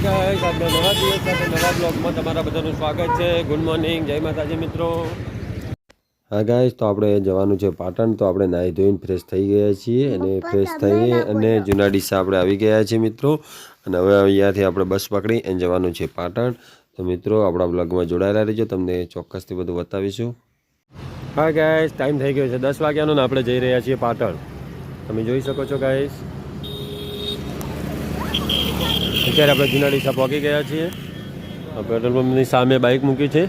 Guys આજના નવા દિવસ સાથે નવા બ્લોગમાં તમારા બધાનું સ્વાગત છે. ગુડ મોર્નિંગ, જય માતાજી મિત્રો. હા ગાઈસ, તો આપણે જવાનું છે પાટણ. તો આપણે નાહી ધોઈને ફ્રેશ થઈ ગયા છીએ અને ફ્રેશ થઈ અને જૂના ડીસા આપણે આવી ગયા છીએ મિત્રો. અને હવે અહીંયાથી આપણે બસ પકડી અને જવાનું છે પાટણ. તો મિત્રો આપણા બ્લોગમાં જોડાયેલા રહેજો, તમને ચોક્કસથી બધું બતાવીશું. હા ગાઈસ, ટાઈમ થઈ ગયો છે 10 વાગ્યાનો ને આપણે જઈ રહ્યા છીએ પાટણ. તમે જોઈ શકો છો ગાઈસ. અત્યારે આપણે જૂના ડીસા પહોંચી ગયા છીએ. પેટ્રોલ પંપની સામે બાઇક મૂકી છે.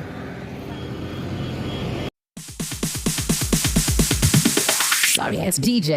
Sorry, it's DJ.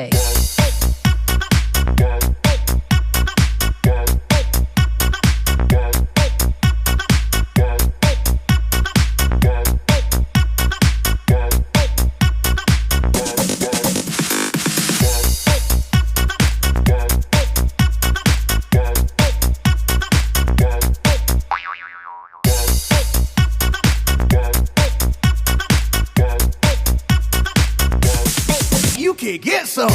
You can get some.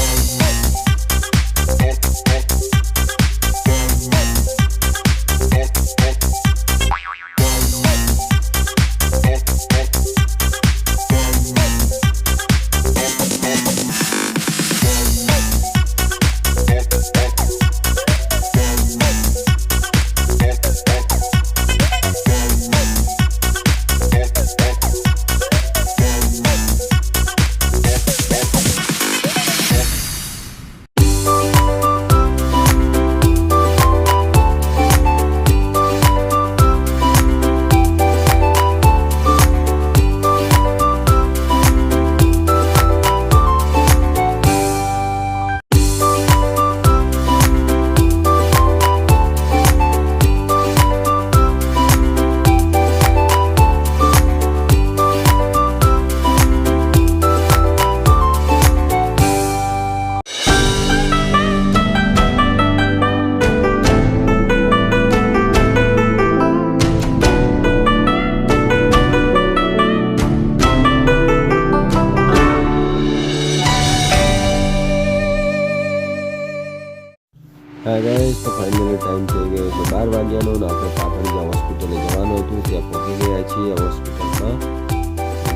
હા ગાઈસ, તો ફાઇનલી ટાઈમ થઈ ગયો છે 12 વાગ્યાનો ને આપણે પાટણ જ્યાં હોસ્પિટલે જવાનું હતું ત્યાં પહોંચી ગયા છીએ. હોસ્પિટલમાં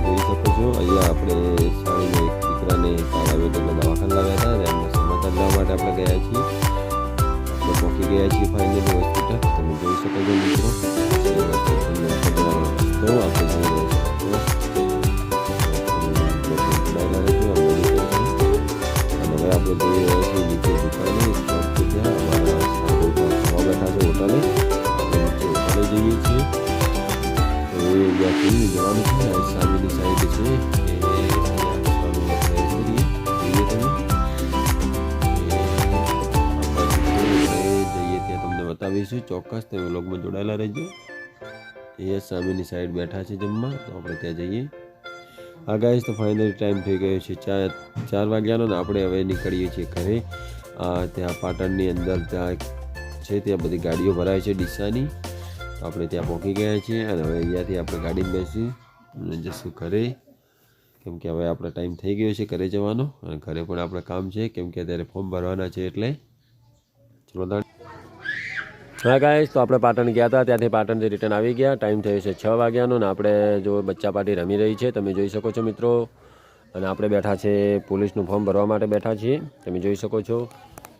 જોઈ શકો છો, અહીંયા આપણે સાડીનો એક દીકરાને તાળાવે એટલે દવાખાને લાવ્યા હતા અને એમને સમાચાર લેવા માટે આપણે ગયા છીએ. આપણે પહોંચી ગયા છીએ ફાઇનલી હોસ્પિટલ. તમે જોઈ શકો છો મિત્રો. તો આપણે જઈ રહ્યા છીએ. હવે આપણે જઈ રહ્યા છીએ નીચે દુકાને. હોટલે જઈએ છીએ. તો એ ત્યાંથી જવાનું છે. સામેની સાઈડ છે એ જઈએ ત્યાં તમને બતાવીશું ચોક્કસ. તમે વ્લોગમાં જોડાયેલા રહેજો. એ સામેની સાઈડ બેઠા છે જમવા, તો આપણે ત્યાં જઈએ. હા ગાઈસ, તો ફાઇનલી ટાઈમ થઈ ગયો છે 4 વાગ્યાનો ને આપણે હવે નીકળીએ છીએ ઘરે. ત્યાં પાટણની અંદર ત્યાં છે, ત્યાં બધી ગાડીઓ ભરાય છે ડીસાની. તો આપણે ત્યાં પહોંચી ગયા છીએ અને હવે અહીંયાથી આપણે ગાડીમાં બેસી અને જઈશું ઘરે, કેમ કે હવે આપણે ટાઈમ થઈ ગયો છે ઘરે જવાનો. અને ઘરે પણ આપણે કામ છે, કેમ કે અત્યારે ફોર્મ ભરવાના છે એટલે. ચલો હા ગાઈસ, તો આપણે પાટણ ગયા હતા, ત્યાંથી પાટણથી રિટર્ન આવી ગયા. ટાઈમ થયો છે 6 વાગ્યાનો ને આપણે જો બચ્ચા પાર્ટી રમી રહી છે, તમે જોઈ શકો છો મિત્રો. અને આપણે બેઠા છે પોલીસનું ફોર્મ ભરવા માટે બેઠા છીએ, તમે જોઈ શકો છો.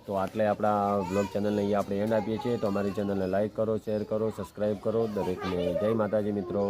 તો આટલે આપણા બ્લોગ ચેનલને અહીંયા આપણે એન્ડ આપીએ છીએ. તો અમારી ચેનલને લાઇક કરો, શેર કરો, સબસ્ક્રાઈબ કરો. દરેકને જય માતાજી મિત્રો.